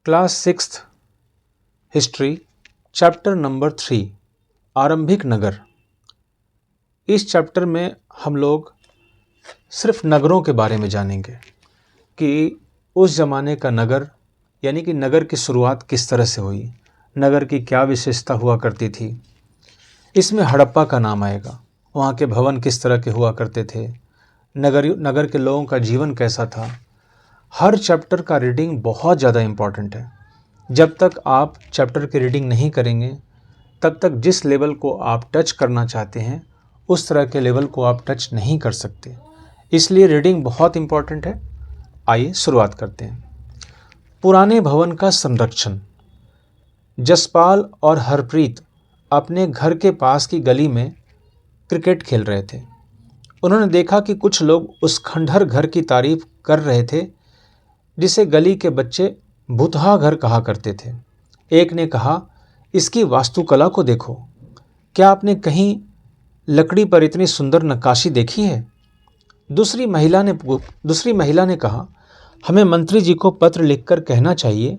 Class sixth history chapter number 3 आरंभिक नगर। इस chapter में हम लोग सिर्फ नगरों के बारे में जानेंगे कि उस ज़माने का नगर यानी कि नगर की शुरुआत किस तरह से हुई, नगर की क्या विशेषता हुआ करती थी। इसमें हड़प्पा का नाम आएगा, वहाँ के भवन किस तरह के हुआ करते थे, नगर के लोगों का जीवन कैसा था। हर चैप्टर का रीडिंग बहुत ज़्यादा इम्पॉर्टेंट है। जब तक आप चैप्टर की रीडिंग नहीं करेंगे तब तक जिस लेवल को आप टच करना चाहते हैं उस तरह के लेवल को आप टच नहीं कर सकते। इसलिए रीडिंग बहुत इम्पॉर्टेंट है। आइए शुरुआत करते हैं। पुराने भवन का संरक्षण। जसपाल और हरप्रीत अपने घर के पास की गली में क्रिकेट खेल रहे थे। उन्होंने देखा कि कुछ लोग उस खंडहर घर की तारीफ कर रहे थे जिसे गली के बच्चे भूतहा घर कहा करते थे। एक ने कहा, इसकी वास्तुकला को देखो, क्या आपने कहीं लकड़ी पर इतनी सुंदर नक्काशी देखी है? दूसरी महिला ने कहा, हमें मंत्री जी को पत्र लिखकर कहना चाहिए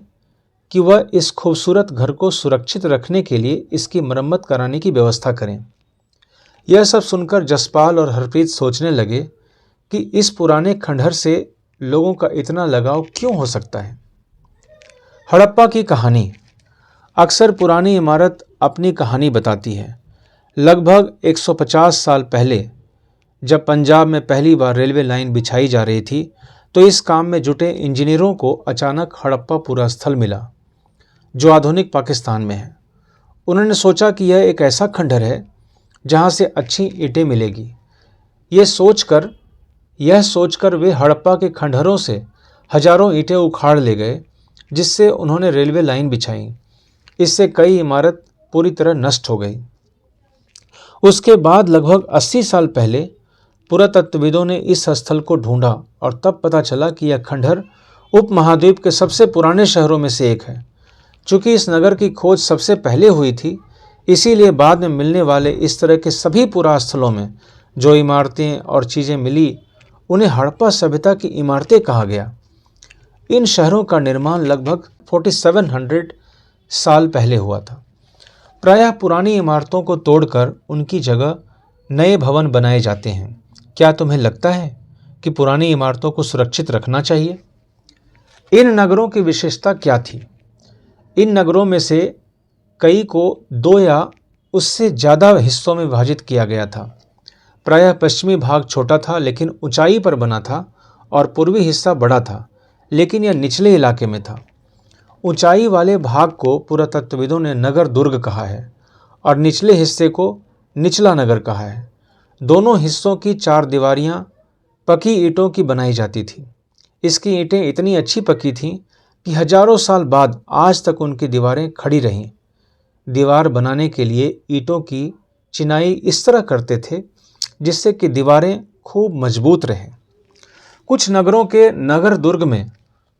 कि वह इस खूबसूरत घर को सुरक्षित रखने के लिए इसकी मरम्मत कराने की व्यवस्था करें। यह सब सुनकर जसपाल और हरप्रीत सोचने लगे कि इस पुराने खंडहर से लोगों का इतना लगाव क्यों हो सकता है। हड़प्पा की कहानी। अक्सर पुरानी इमारत अपनी कहानी बताती है। लगभग 150 साल पहले जब पंजाब में पहली बार रेलवे लाइन बिछाई जा रही थी तो इस काम में जुटे इंजीनियरों को अचानक हड़प्पा स्थल मिला जो आधुनिक पाकिस्तान में है। उन्होंने सोचा कि यह एक ऐसा खंडहर है जहां से अच्छी ईंटें मिलेगी। यह सोचकर वे हड़प्पा के खंडहरों से हजारों ईंटें उखाड़ ले गए जिससे उन्होंने रेलवे लाइन बिछाई। इससे कई इमारत पूरी तरह नष्ट हो गई। उसके बाद लगभग 80 साल पहले पुरातत्वविदों ने इस स्थल को ढूंढा और तब पता चला कि यह खंडहर उपमहाद्वीप के सबसे पुराने शहरों में से एक है। चूंकि इस नगर की खोज सबसे पहले हुई थी, इसीलिए बाद में मिलने वाले इस तरह के सभी पुरास्थलों में जो इमारतें और चीज़ें मिली उन्हें हड़प्पा सभ्यता की इमारतें कहा गया। इन शहरों का निर्माण लगभग 4700 साल पहले हुआ था। प्रायः पुरानी इमारतों को तोड़कर उनकी जगह नए भवन बनाए जाते हैं। क्या तुम्हें लगता है कि पुरानी इमारतों को सुरक्षित रखना चाहिए? इन नगरों की विशेषता क्या थी? इन नगरों में से कई को 2 या उससे ज़्यादा हिस्सों में विभाजित किया गया था। प्रायः पश्चिमी भाग छोटा था लेकिन ऊंचाई पर बना था और पूर्वी हिस्सा बड़ा था लेकिन यह निचले इलाके में था। ऊंचाई वाले भाग को पुरातत्वविदों ने नगर दुर्ग कहा है और निचले हिस्से को निचला नगर कहा है। दोनों हिस्सों की 4 दीवारियां पकी ईंटों की बनाई जाती थी। इसकी ईंटें इतनी अच्छी पकी थीं कि हजारों साल बाद आज तक उनकी दीवारें खड़ी रहीं। दीवार बनाने के लिए ईंटों की चिनाई इस तरह करते थे जिससे कि दीवारें खूब मजबूत रहें। कुछ नगरों के नगर दुर्ग में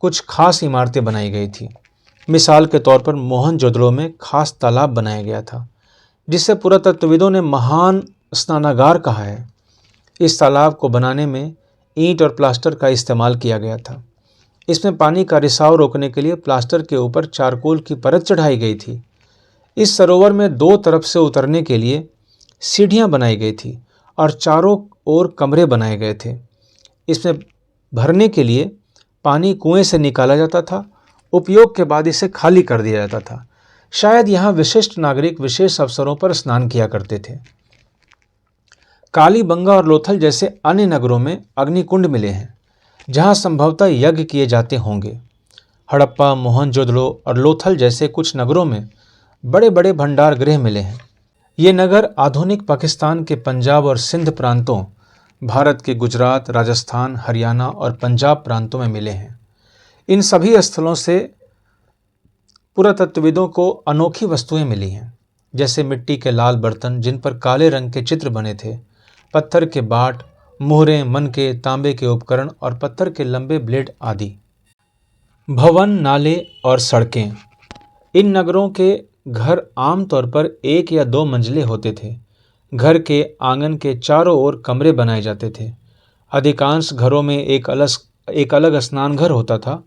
कुछ खास इमारतें बनाई गई थी। मिसाल के तौर पर मोहनजोदड़ो में खास तालाब बनाया गया था जिसे पुरातत्वविदों ने महान स्नानागार कहा है। इस तालाब को बनाने में ईंट और प्लास्टर का इस्तेमाल किया गया था। इसमें पानी का रिसाव रोकने के लिए प्लास्टर के ऊपर चारकोल की परत चढ़ाई गई थी। इस सरोवर में 2 तरफ से उतरने के लिए सीढ़ियां बनाई गई थी और चारों ओर कमरे बनाए गए थे। इसमें भरने के लिए पानी कुएं से निकाला जाता था। उपयोग के बाद इसे खाली कर दिया जाता था। शायद यहाँ विशिष्ट नागरिक विशेष अवसरों पर स्नान किया करते थे। कालीबंगा और लोथल जैसे अन्य नगरों में अग्निकुंड मिले हैं जहाँ संभवतः यज्ञ किए जाते होंगे। हड़प्पा, मोहनजोदड़ो और लोथल जैसे कुछ नगरों में बड़े बड़े भंडार गृह मिले हैं। ये नगर आधुनिक पाकिस्तान के पंजाब और सिंध प्रांतों, भारत के गुजरात, राजस्थान, हरियाणा और पंजाब प्रांतों में मिले हैं। इन सभी स्थलों से पुरातत्वविदों को अनोखी वस्तुएं मिली हैं, जैसे मिट्टी के लाल बर्तन जिन पर काले रंग के चित्र बने थे, पत्थर के बाट, मोहरें, मनके, तांबे के उपकरण और पत्थर के लंबे ब्लेड आदि। भवन, नाले और सड़कें। इन नगरों के घर आमतौर पर 1 या 2 मंजिले होते थे। घर के आंगन के चारों ओर कमरे बनाए जाते थे। अधिकांश घरों में एक अलग स्नानघर होता था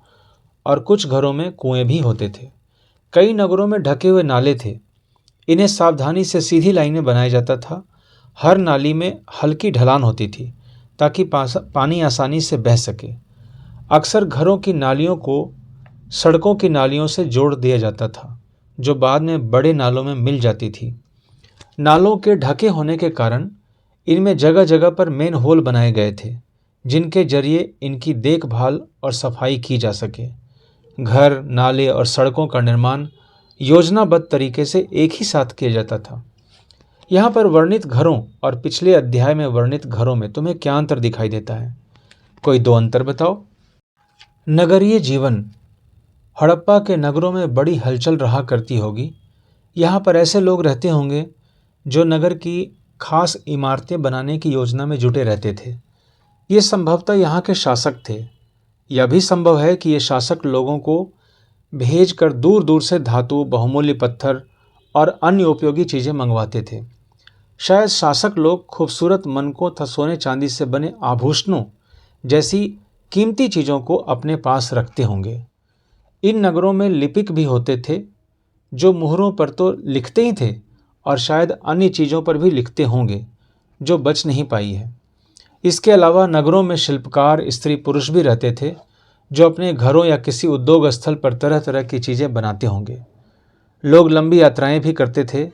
और कुछ घरों में कुएं भी होते थे। कई नगरों में ढके हुए नाले थे। इन्हें सावधानी से सीधी लाइन में बनाया जाता था। हर नाली में हल्की ढलान होती थी ताकि पानी आसानी से बह सके। अक्सर घरों की नालियों को सड़कों की नालियों से जोड़ दिया जाता था, जो बाद में बड़े नालों में मिल जाती थी। नालों के ढके होने के कारण इनमें जगह जगह पर मेन होल बनाए गए थे, जिनके जरिए इनकी देखभाल और सफाई की जा सके। घर, नाले और सड़कों का निर्माण योजनाबद्ध तरीके से एक ही साथ किया जाता था। यहाँ पर वर्णित घरों और पिछले अध्याय में वर्णित घरों में तुम्हें क्या अंतर दिखाई देता है? कोई दो अंतर बताओ। नगरीय जीवन। हड़प्पा के नगरों में बड़ी हलचल रहा करती होगी। यहाँ पर ऐसे लोग रहते होंगे जो नगर की खास इमारतें बनाने की योजना में जुटे रहते थे। ये संभवतः यहाँ के शासक थे। यह भी संभव है कि ये शासक लोगों को भेजकर दूर दूर से धातु, बहुमूल्य पत्थर और अन्य उपयोगी चीज़ें मंगवाते थे। शायद शासक लोग खूबसूरत मनकों तथा सोने चांदी से बने आभूषणों जैसी कीमती चीज़ों को अपने पास रखते होंगे। इन नगरों में लिपिक भी होते थे, जो मुहरों पर तो लिखते ही थे और शायद अन्य चीज़ों पर भी लिखते होंगे जो बच नहीं पाई है। इसके अलावा नगरों में शिल्पकार, स्त्री पुरुष भी रहते थे, जो अपने घरों या किसी उद्योग स्थल पर तरह तरह की चीज़ें बनाते होंगे। लोग लंबी यात्राएं भी करते थे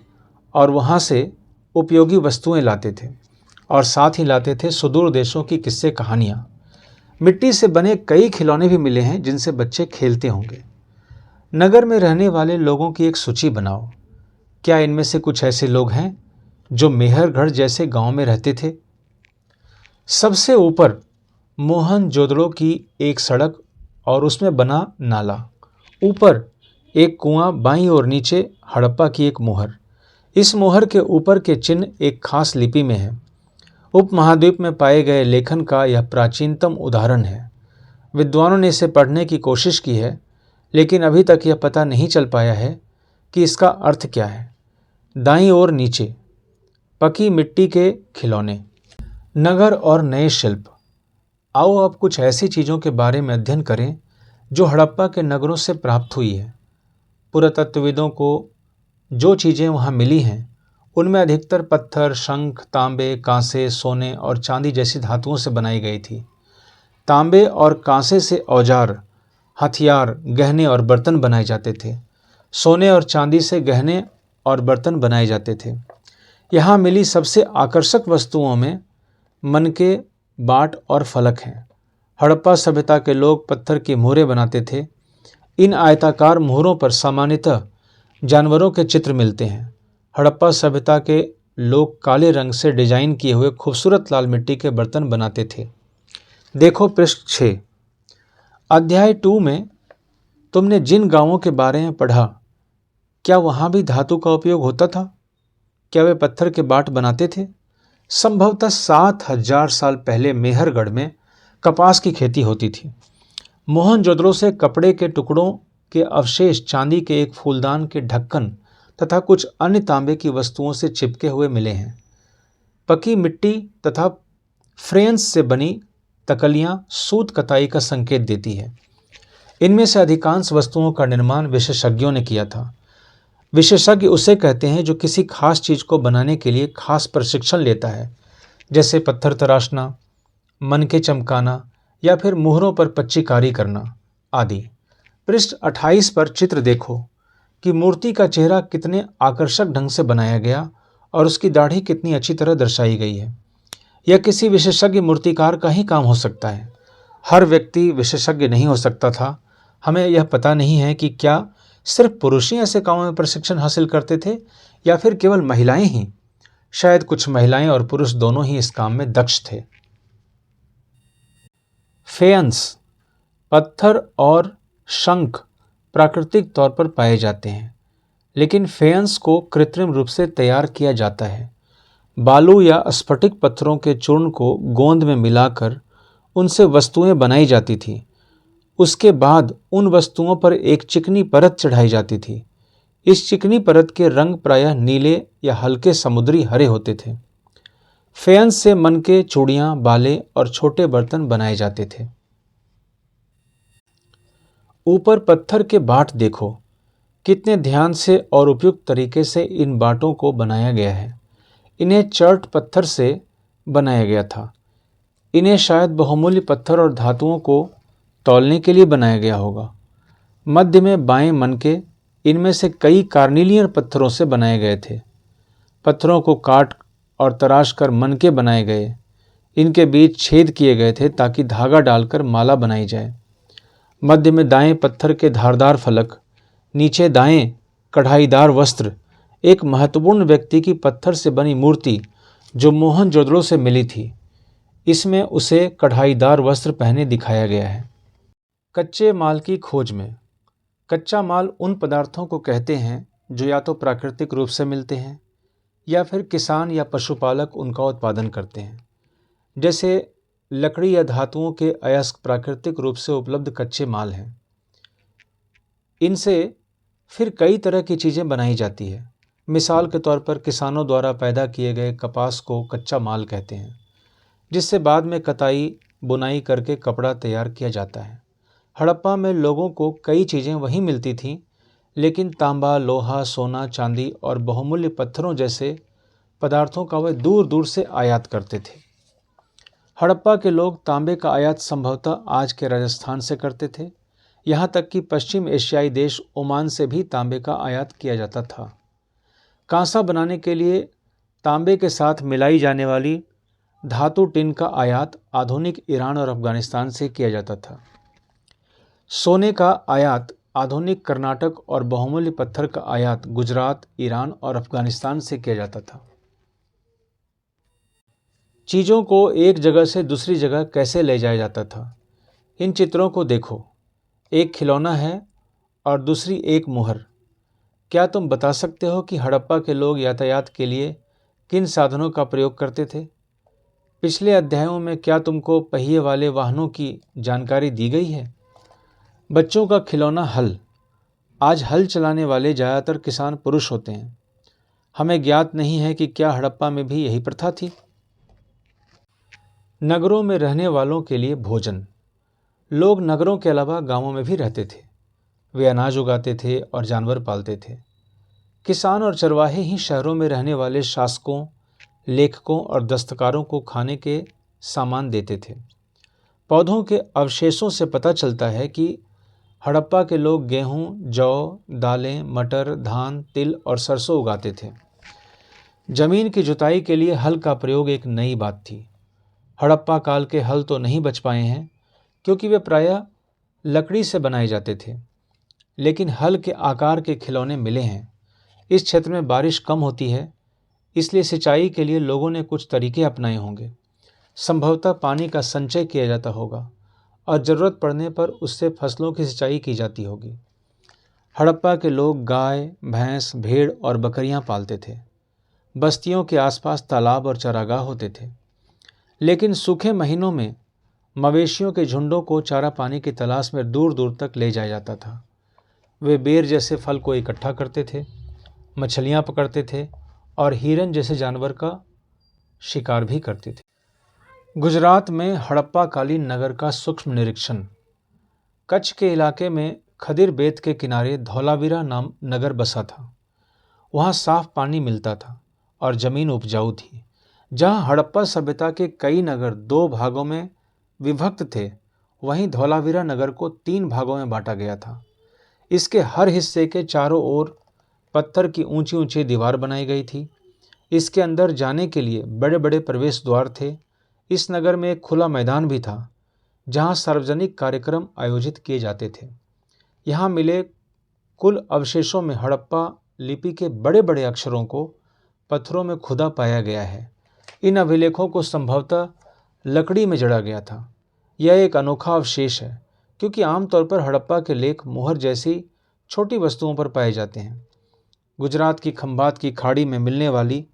और वहाँ से उपयोगी वस्तुएं लाते थे, और साथ ही लाते थे सुदूर देशों की किस्से कहानियाँ। मिट्टी से बने कई खिलौने भी मिले हैं जिनसे बच्चे खेलते होंगे। नगर में रहने वाले लोगों की एक सूची बनाओ। क्या इनमें से कुछ ऐसे लोग हैं जो मेहरगढ़ जैसे गांव में रहते थे? सबसे ऊपर मोहनजोदड़ो की एक सड़क और उसमें बना नाला, ऊपर एक कुआं, बाईं ओर नीचे हड़प्पा की एक मोहर। इस मोहर के ऊपर के चिन्ह एक खास लिपि में है। उपमहाद्वीप में पाए गए लेखन का यह प्राचीनतम उदाहरण है। विद्वानों ने इसे पढ़ने की कोशिश की है, लेकिन अभी तक यह पता नहीं चल पाया है कि इसका अर्थ क्या है। दाईं ओर नीचे पकी मिट्टी के खिलौने, नगर और नए शिल्प। आओ अब कुछ ऐसी चीज़ों के बारे में अध्ययन करें जो हड़प्पा के नगरों से प्राप्त हुई है। पुरातत्वविदों को जो चीज़ें वहाँ मिली हैं उनमें अधिकतर पत्थर, शंख, तांबे, कांसे, सोने और चांदी जैसी धातुओं से बनाई गई थी। तांबे और कांसे से औजार, हथियार, गहने और बर्तन बनाए जाते थे। सोने और चांदी से गहने और बर्तन बनाए जाते थे। यहाँ मिली सबसे आकर्षक वस्तुओं में मनके, बाट और फलक हैं। हड़प्पा सभ्यता के लोग पत्थर की मोहरें बनाते थे। इन आयताकार मोहरों पर सामान्यतः जानवरों के चित्र मिलते हैं। हड़प्पा सभ्यता के लोग काले रंग से डिजाइन किए हुए खूबसूरत लाल मिट्टी के बर्तन बनाते थे। देखो पृष्ठ 6। अध्याय 2 में तुमने जिन गांवों के बारे में पढ़ा, क्या वहां भी धातु का उपयोग होता था? क्या वे पत्थर के बाट बनाते थे? संभवतः 7000 साल पहले मेहरगढ़ में कपास की खेती होती थी। मोहनजोदड़ो से कपड़े के टुकड़ों के अवशेष, चांदी के एक फूलदान के ढक्कन तथा कुछ अन्य तांबे की वस्तुओं से चिपके हुए मिले हैं। पकी मिट्टी तथा फ्रेंस से बनी तकलियां सूत कताई का संकेत देती है। इनमें से अधिकांश वस्तुओं का निर्माण विशेषज्ञों ने किया था। विशेषज्ञ उसे कहते हैं जो किसी खास चीज को बनाने के लिए खास प्रशिक्षण लेता है, जैसे पत्थर तराशना, मनके चमकाना या फिर मुहरों पर पच्चीकारी करना आदि। पृष्ठ 28 पर चित्र देखो कि मूर्ति का चेहरा कितने आकर्षक ढंग से बनाया गया और उसकी दाढ़ी कितनी अच्छी तरह दर्शाई गई है। यह किसी विशेषज्ञ मूर्तिकार का ही काम हो सकता है। हर व्यक्ति विशेषज्ञ नहीं हो सकता था। हमें यह पता नहीं है कि क्या सिर्फ पुरुष ही ऐसे कामों में प्रशिक्षण हासिल करते थे या फिर केवल महिलाएं ही। शायद कुछ महिलाएं और पुरुष दोनों ही इस काम में दक्ष थे। फेयंस, पत्थर और शंख प्राकृतिक तौर पर पाए जाते हैं, लेकिन फेयंस को कृत्रिम रूप से तैयार किया जाता है। बालू या स्फटिक पत्थरों के चूर्ण को गोंद में मिलाकर उनसे वस्तुएं बनाई जाती थी। उसके बाद उन वस्तुओं पर एक चिकनी परत चढ़ाई जाती थी। इस चिकनी परत के रंग प्रायः नीले या हल्के समुद्री हरे होते थे। फेयंस से मनके, चूड़ियाँ, बाले और छोटे बर्तन बनाए जाते थे। ऊपर पत्थर के बाट देखो, कितने ध्यान से और उपयुक्त तरीके से इन बाटों को बनाया गया है। इन्हें चर्ट पत्थर से बनाया गया था। इन्हें शायद बहुमूल्य पत्थर और धातुओं को तौलने के लिए बनाया गया होगा। मध्य में बाएं मनके इनमें से कई कार्निलियन पत्थरों से बनाए गए थे। पत्थरों को काट और तराश कर मनके बनाए गए। इनके बीच छेद किए गए थे ताकि धागा डालकर माला बनाई जाए। मध्य में दाएं पत्थर के धारदार फलक, नीचे दाएं कढ़ाईदार वस्त्र, एक महत्वपूर्ण व्यक्ति की पत्थर से बनी मूर्ति जो मोहनजोदड़ो से मिली थी। इसमें उसे कढ़ाईदार वस्त्र पहने दिखाया गया है। कच्चे माल की खोज में। कच्चा माल उन पदार्थों को कहते हैं जो या तो प्राकृतिक रूप से मिलते हैं या फिर किसान या पशुपालक उनका उत्पादन करते हैं। जैसे लकड़ी या धातुओं के अयस्क प्राकृतिक रूप से उपलब्ध कच्चे माल हैं। इनसे फिर कई तरह की चीज़ें बनाई जाती है। मिसाल के तौर पर किसानों द्वारा पैदा किए गए कपास को कच्चा माल कहते हैं, जिससे बाद में कताई बुनाई करके कपड़ा तैयार किया जाता है। हड़प्पा में लोगों को कई चीज़ें वहीं मिलती थीं, लेकिन तांबा, लोहा, सोना, चांदी और बहुमूल्य पत्थरों जैसे पदार्थों का वे दूर दूर से आयात करते थे। हड़प्पा के लोग तांबे का आयात संभवतः आज के राजस्थान से करते थे। यहाँ तक कि पश्चिम एशियाई देश ओमान से भी तांबे का आयात किया जाता था। कांसा बनाने के लिए तांबे के साथ मिलाई जाने वाली धातु टिन का आयात आधुनिक ईरान और अफगानिस्तान से किया जाता था। सोने का आयात आधुनिक कर्नाटक और बहुमूल्य पत्थर का आयात गुजरात, ईरान और अफगानिस्तान से किया जाता था। चीज़ों को एक जगह से दूसरी जगह कैसे ले जाया जाता था। इन चित्रों को देखो, एक खिलौना है और दूसरी एक मुहर। क्या तुम बता सकते हो कि हड़प्पा के लोग यातायात के लिए किन साधनों का प्रयोग करते थे? पिछले अध्यायों में क्या तुमको पहिए वाले वाहनों की जानकारी दी गई है? बच्चों का खिलौना हल। आज हल चलाने वाले ज़्यादातर किसान पुरुष होते हैं। हमें ज्ञात नहीं है कि क्या हड़प्पा में भी यही प्रथा थी। नगरों में रहने वालों के लिए भोजन। लोग नगरों के अलावा गांवों में भी रहते थे। वे अनाज उगाते थे और जानवर पालते थे। किसान और चरवाहे ही शहरों में रहने वाले शासकों, लेखकों और दस्तकारों को खाने के सामान देते थे। पौधों के अवशेषों से पता चलता है कि हड़प्पा के लोग गेहूं, जौ, दालें, मटर, धान, तिल और सरसों उगाते थे। जमीन की जुताई के लिए हल का प्रयोग एक नई बात थी। हड़प्पा काल के हल तो नहीं बच पाए हैं क्योंकि वे प्रायः लकड़ी से बनाए जाते थे, लेकिन हल के आकार के खिलौने मिले हैं। इस क्षेत्र में बारिश कम होती है, इसलिए सिंचाई के लिए लोगों ने कुछ तरीके अपनाए होंगे। संभवतः पानी का संचय किया जाता होगा और ज़रूरत पड़ने पर उससे फसलों की सिंचाई की जाती होगी। हड़प्पा के लोग गाय, भैंस, भेड़ और बकरियां पालते थे। बस्तियों के आसपास तालाब और चरागाह होते थे, लेकिन सूखे महीनों में मवेशियों के झुंडों को चारा पानी की तलाश में दूर दूर तक ले जाया जाता था। वे बेर जैसे फल को इकट्ठा करते थे, मछलियां पकड़ते थे और हिरन जैसे जानवर का शिकार भी करते थे। गुजरात में हड़प्पा कालीन नगर का सूक्ष्म निरीक्षण। कच्छ के इलाके में खदिर बेत के किनारे धौलावीरा नाम नगर बसा था। वहाँ साफ पानी मिलता था और ज़मीन उपजाऊ थी। जहाँ हड़प्पा सभ्यता के कई नगर दो भागों में विभक्त थे, वहीं धौलावीरा नगर को 3 भागों में बांटा गया था। इसके हर हिस्से के चारों ओर पत्थर की ऊंची ऊंची दीवार बनाई गई थी। इसके अंदर जाने के लिए बड़े बड़े प्रवेश द्वार थे। इस नगर में एक खुला मैदान भी था जहाँ सार्वजनिक कार्यक्रम आयोजित किए जाते थे। यहाँ मिले कुल अवशेषों में हड़प्पा लिपि के बड़े बड़े अक्षरों को पत्थरों में खुदा पाया गया है। इन अभिलेखों को संभवतः लकड़ी में जड़ा गया था। यह एक अनोखा अवशेष है क्योंकि आमतौर पर हड़प्पा के लेख मुहर जैसी छोटी वस्तुओं पर पाए जाते हैं। गुजरात की खंभात की खाड़ी में मिलने वाली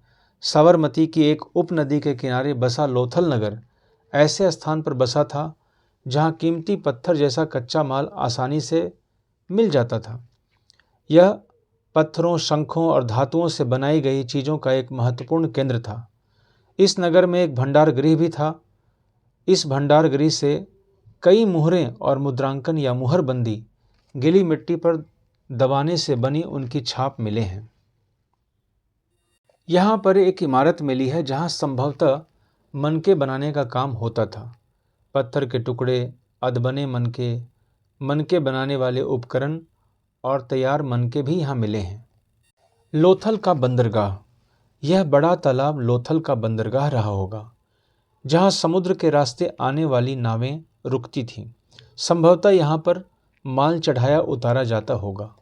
साबरमती की एक उपनदी के किनारे बसा लोथल नगर ऐसे स्थान पर बसा था जहां कीमती पत्थर जैसा कच्चा माल आसानी से मिल जाता था। यह पत्थरों, शंखों और धातुओं से बनाई गई चीज़ों का एक महत्वपूर्ण केंद्र था। इस नगर में एक भंडार गृह भी था। इस भंडार गृह से कई मुहरें और मुद्रांकन या मुहरबंदी गीली मिट्टी पर दबाने से बनी उनकी छाप मिले हैं। यहाँ पर एक इमारत मिली है जहाँ संभवतः मनके बनाने का काम होता था। पत्थर के टुकड़े, अधबने मनके बनाने वाले उपकरण और तैयार मनके भी यहाँ मिले हैं। लोथल का बंदरगाह। यह बड़ा तालाब लोथल का बंदरगाह रहा होगा, जहाँ समुद्र के रास्ते आने वाली नावें रुकती थीं। संभवतः यहाँ पर माल चढ़ाया उतारा जाता होगा।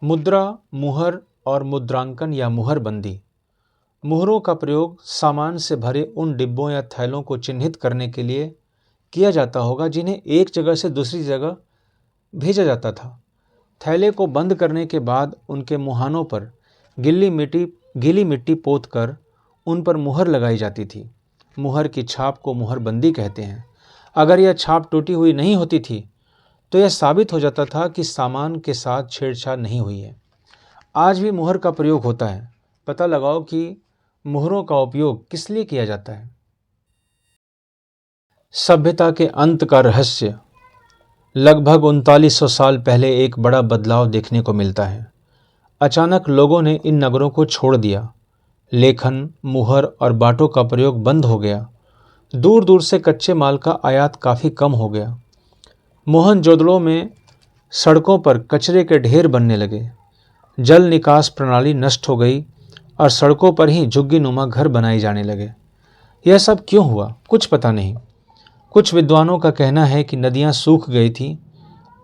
मुद्रा, मुहर और मुद्रांकन या मुहरबंदी। मुहरों का प्रयोग सामान से भरे उन डिब्बों या थैलों को चिन्हित करने के लिए किया जाता होगा जिन्हें एक जगह से दूसरी जगह भेजा जाता था। थैले को बंद करने के बाद उनके मुहानों पर गीली मिट्टी पोत कर उन पर मुहर लगाई जाती थी। मुहर की छाप को मुहरबंदी कहते हैं। अगर यह छाप टूटी हुई नहीं होती थी तो यह साबित हो जाता था कि सामान के साथ छेड़छाड़ नहीं हुई है। आज भी मुहर का प्रयोग होता है। पता लगाओ कि मुहरों का उपयोग किस लिए किया जाता है। सभ्यता के अंत का रहस्य। लगभग 3900 साल पहले एक बड़ा बदलाव देखने को मिलता है। अचानक लोगों ने इन नगरों को छोड़ दिया। लेखन, मुहर और बाटों का प्रयोग बंद हो गया। दूर दूर से कच्चे माल का आयात काफ़ी कम हो गया। मोहनजोदड़ो में सड़कों पर कचरे के ढेर बनने लगे। जल निकास प्रणाली नष्ट हो गई और सड़कों पर ही झुग्गीनुमा घर बनाए जाने लगे। यह सब क्यों हुआ, कुछ पता नहीं। कुछ विद्वानों का कहना है कि नदियाँ सूख गई थीं,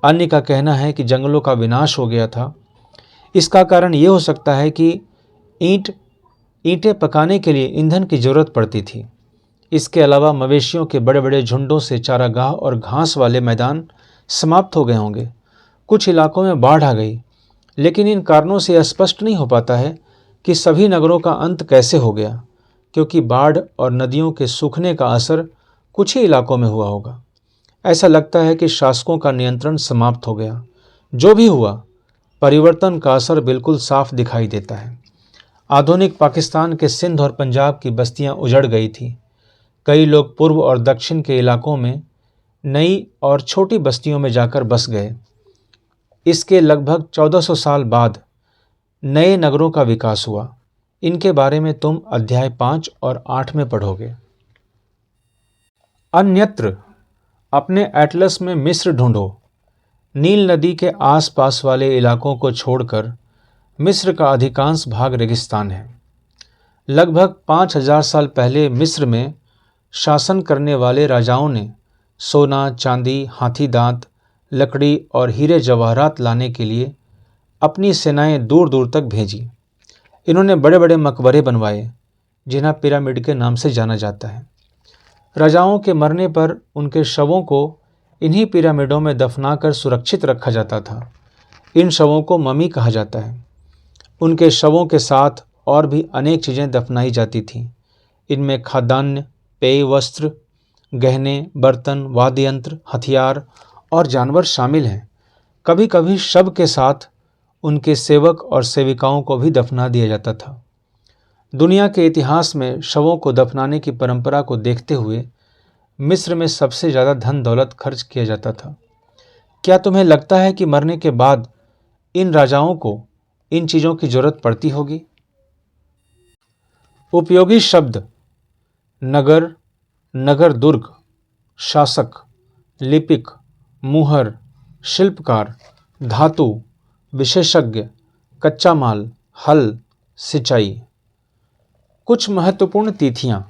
अन्य का कहना है कि जंगलों का विनाश हो गया था। इसका कारण ये हो सकता है कि ईंटें पकाने के लिए ईंधन की जरूरत पड़ती थी। इसके अलावा मवेशियों के बड़े बड़े झुंडों से चारागाह और घास वाले मैदान समाप्त हो गए होंगे। कुछ इलाकों में बाढ़ आ गई, लेकिन इन कारणों से यह स्पष्ट नहीं हो पाता है कि सभी नगरों का अंत कैसे हो गया, क्योंकि बाढ़ और नदियों के सूखने का असर कुछ ही इलाकों में हुआ होगा। ऐसा लगता है कि शासकों का नियंत्रण समाप्त हो गया। जो भी हुआ, परिवर्तन का असर बिल्कुल साफ दिखाई देता है। आधुनिक पाकिस्तान के सिंध और पंजाब की बस्तियां उजड़ गई थी। कई लोग पूर्व और दक्षिण के इलाकों में नई और छोटी बस्तियों में जाकर बस गए। इसके लगभग 1400 साल बाद नए नगरों का विकास हुआ। इनके बारे में तुम अध्याय 5 और 8 में पढ़ोगे। अन्यत्र। अपने एटलस में मिस्र ढूंढो। नील नदी के आसपास वाले इलाकों को छोड़कर मिस्र का अधिकांश भाग रेगिस्तान है। लगभग 5000 साल पहले मिस्र में शासन करने वाले राजाओं ने सोना, चांदी, हाथी दांत, लकड़ी और हीरे जवाहरात लाने के लिए अपनी सेनाएं दूर दूर तक भेजी। इन्होंने बड़े बड़े मकबरे बनवाए जिन्हें पिरामिड के नाम से जाना जाता है। राजाओं के मरने पर उनके शवों को इन्हीं पिरामिडों में दफनाकर सुरक्षित रखा जाता था। इन शवों को ममी कहा जाता है। उनके शवों के साथ और भी अनेक चीज़ें दफनाई जाती थीं। इनमें खाद्यान्न, पेय वस्त्र, गहने, बर्तन, वाद्य यंत्र, हथियार और जानवर शामिल हैं। कभी कभी शव के साथ उनके सेवक और सेविकाओं को भी दफना दिया जाता था। दुनिया के इतिहास में शवों को दफनाने की परंपरा को देखते हुए मिस्र में सबसे ज़्यादा धन दौलत खर्च किया जाता था। क्या तुम्हें लगता है कि मरने के बाद इन राजाओं को इन चीज़ों की जरूरत पड़ती होगी? उपयोगी शब्द। नगर, नगर दुर्ग, शासक, लिपिक, मुहर, शिल्पकार, धातु, विशेषज्ञ, कच्चा माल, हल, सिंचाई। कुछ महत्वपूर्ण तिथियां।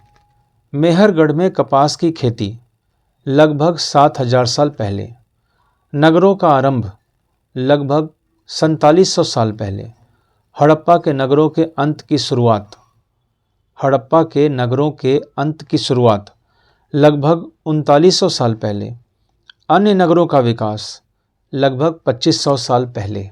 मेहरगढ़ में कपास की खेती लगभग 7000 साल पहले। नगरों का आरंभ लगभग 4700 साल पहले। हड़प्पा के नगरों के अंत की शुरुआत। हड़प्पा के नगरों के अंत की शुरुआत लगभग 3900 साल पहले। अन्य नगरों का विकास लगभग 2500 साल पहले।